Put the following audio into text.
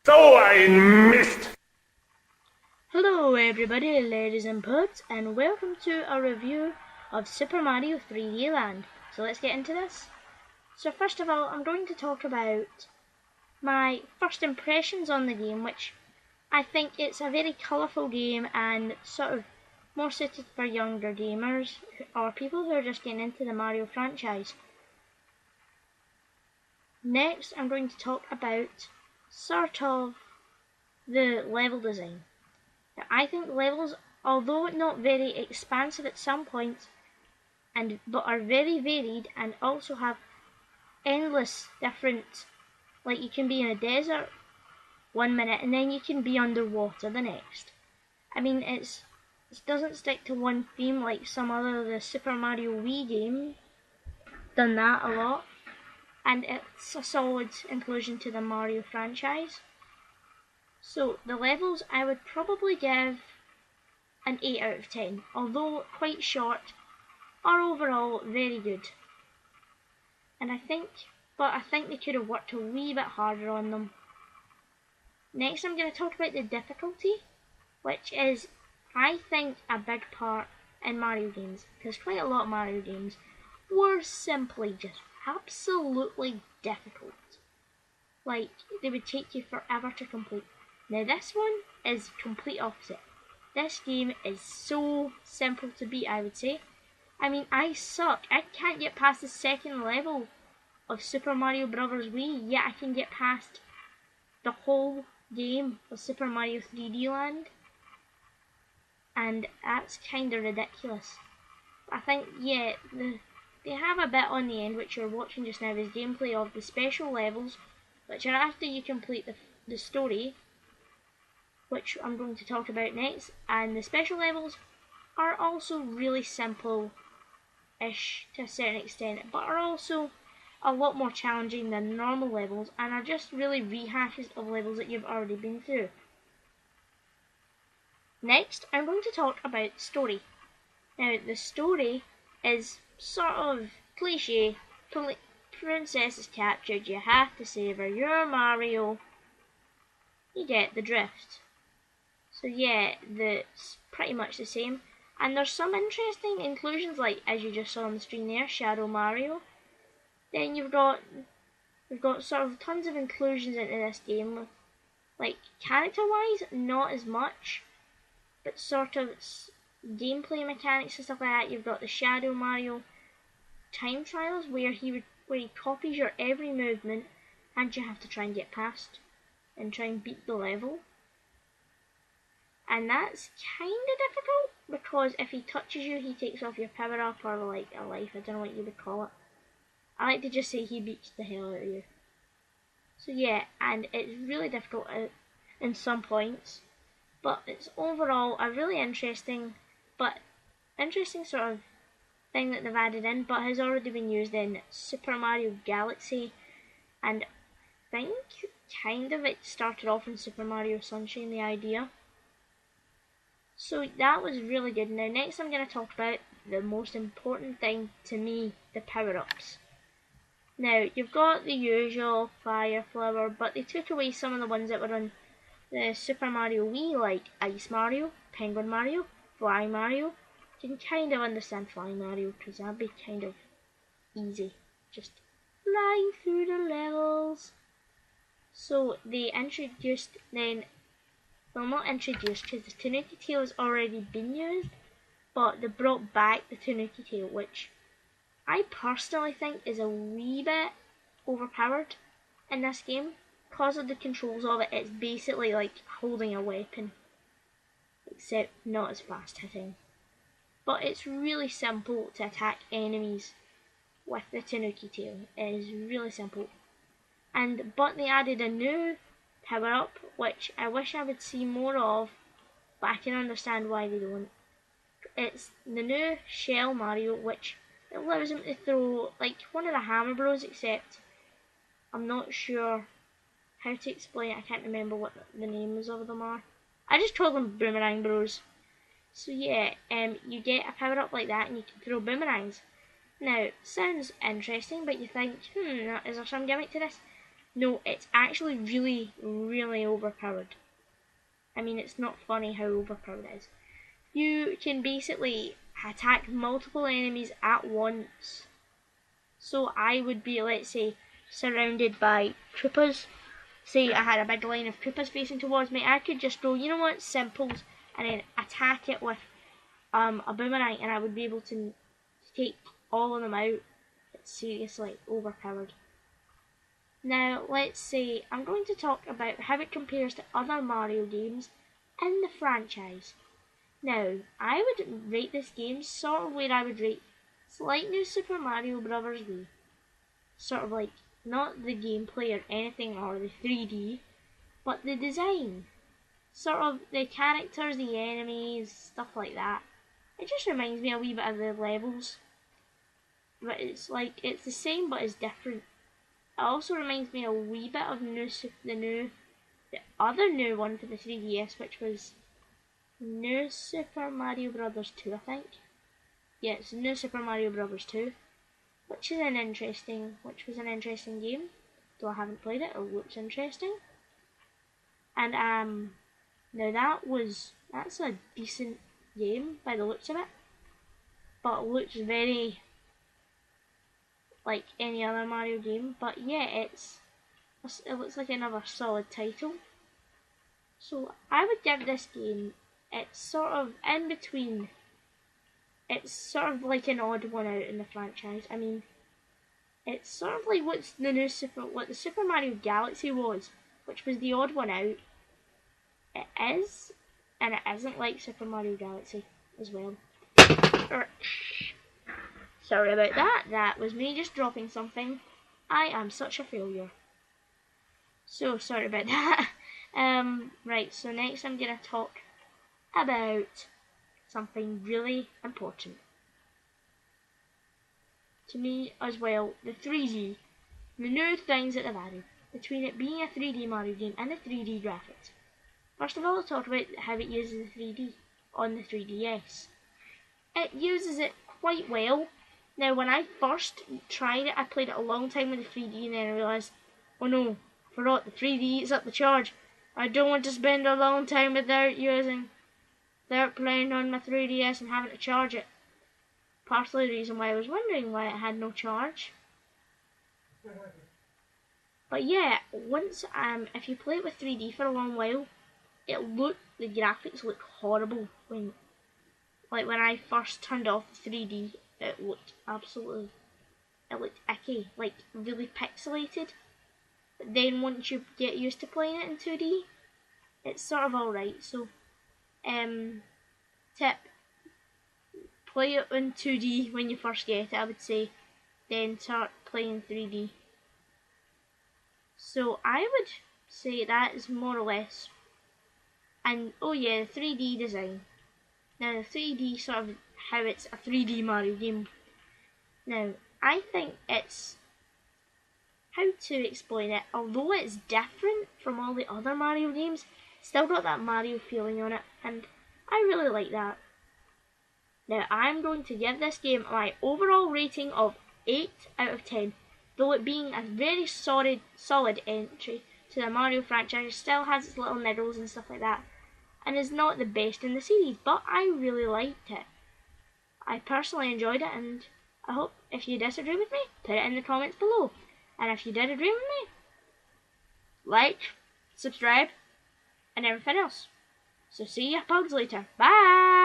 So ein Mist! Hello everybody, ladies and pups, and welcome to a review of Super Mario 3D Land. So let's get into this. So first of all, I'm going to talk about my first impressions on the game, which I think it's a very colourful game and sort of more suited for younger gamers or people who are just getting into the Mario franchise. Next, I'm going to talk about sort of the level design. I think levels, although not very expansive at some points, but are very varied and also have endless different, like you can be in a desert 1 minute and then you can be underwater the next. I mean, it doesn't stick to one theme like some other the Super Mario Wii game done that a lot, and it's a solid inclusion to the Mario franchise. So the levels I would probably give an 8 out of 10, although quite short, are overall very good. And I think they could have worked a wee bit harder on them. Next I'm going to talk about the difficulty, which is, I think, a big part in Mario games, because quite a lot of Mario games were simply just absolutely difficult. Like, they would take you forever to complete. Now this one is complete opposite. This game is so simple to beat, I would say. I mean, I suck. I can't get past the second level of Super Mario Bros. Wii, yet I can get past the whole game of Super Mario 3D Land. And that's kind of ridiculous. I think, yeah, they have a bit on the end, which you're watching just now, is gameplay of the special levels, which are after you complete the story, which I'm going to talk about next, and the special levels are also really simple-ish to a certain extent, but are also a lot more challenging than normal levels and are just really rehashes of levels that you've already been through. Next, I'm going to talk about story. Now, the story is sort of cliche. Princess is captured, you have to save her, you're Mario. You get the drift. So yeah, it's pretty much the same. And there's some interesting inclusions, like as you just saw on the screen there, Shadow Mario. Then we've got sort of tons of inclusions into this game. Like character-wise, not as much, but sort of gameplay mechanics and stuff like that. You've got the Shadow Mario time trials where he copies your every movement, and you have to try and get past and try and beat the level. And that's kind of difficult, because if he touches you, he takes off your power up or like a life. I don't know what you would call it. I like to just say he beats the hell out of you. So yeah, and it's really difficult in some points, but it's overall a really interesting sort of thing that they've added in, but has already been used in Super Mario Galaxy, and I think kind of it started off in Super Mario Sunshine, the idea. So that was really good. Now next I'm going to talk about the most important thing to me, the power-ups. Now you've got the usual Fire Flower, but they took away some of the ones that were on the Super Mario Wii, like Ice Mario, Penguin Mario, Fly Mario. You can kind of understand Fly Mario, because that'd be kind of easy. Just flying through the levels. So they introduced then, well, not introduced, because the Tanuki Tail has already been used, but they brought back the Tanuki Tail, which I personally think is a wee bit overpowered in this game. Because of the controls of it, it's basically like holding a weapon, except not as fast hitting. But it's really simple to attack enemies with the Tanuki Tail. It is really simple. But they added a new power up, which I wish I would see more of, but I can understand why they don't. It's the new Shell Mario, which it allows him to throw like one of the Hammer Bros, except I'm not sure how to explain it. I can't remember what the names of them are. I just call them Boomerang Bros. So yeah, you get a power up like that and you can throw boomerangs. Now, sounds interesting, but you think, is there some gimmick to this? No, it's actually really, really overpowered. I mean, it's not funny how overpowered it is. You can basically attack multiple enemies at once. So I would be, let's say, surrounded by troopers. Say I had a big line of troopers facing towards me. I could just go, you know what, simples, and then attack it with a boomerang, and I would be able to take all of them out. It's seriously overpowered. Now, let's say I'm going to talk about how it compares to other Mario games in the franchise. Now, I would rate this game sort of where I would rate it's like New Super Mario Bros. Wii. Sort of like, not the gameplay or anything or the 3D, but the design. Sort of the characters, the enemies, stuff like that. It just reminds me a wee bit of the levels. But it's like, it's the same but it's different. It also reminds me a wee bit of the other new one for the 3DS, which was New Super Mario Bros. 2, I think. Yeah, it's New Super Mario Bros. 2, which was an interesting game. Though I haven't played it, it looks interesting. And now that's a decent game by the looks of it, but it looks very like any other Mario game. But yeah, it looks like another solid title. So I would give this game, it's sort of in between. It's sort of like an odd one out in the franchise. I mean, it's sort of like what the Super Mario Galaxy was, which was the odd one out. It is, and it isn't like Super Mario Galaxy as well. Sorry about that. That was me just dropping something. I am such a failure. So sorry about that. Right, so next I'm gonna talk about something really important to me as well, the 3D, the new things that they've added between it being a 3D Mario game and the 3D graphics. First of all, I'll talk about how it uses the 3D on the 3DS. It uses it quite well. Now, when I first tried it, I played it a long time with the 3D, and then I realised, oh no, I forgot the 3D eats up the charge. I don't want to spend a long time without playing on my 3DS and having to charge it. Partly the reason why I was wondering why it had no charge. But yeah, if you play it with 3D for a long while, the graphics look horrible when I first turned off the 3D. It looked icky, like really pixelated. But then once you get used to playing it in 2D, it's sort of alright. So, tip, play it in 2D when you first get it, I would say, then start playing 3D. So I would say that is more or less. And oh yeah, the 3D design. Now the 3D sort of how it's a 3D Mario game. Now I think it's, how to explain it, although it's different from all the other Mario games, still got that Mario feeling on it, and I really like that. Now I'm going to give this game my overall rating of 8 out of 10, though it being a very solid entry to the Mario franchise, still has its little niggles and stuff like that, and is not the best in the series, but I really liked it. I personally enjoyed it, and I hope if you disagree with me, put it in the comments below. And if you did agree with me, like, subscribe, and everything else. So see ya pugs later. Bye!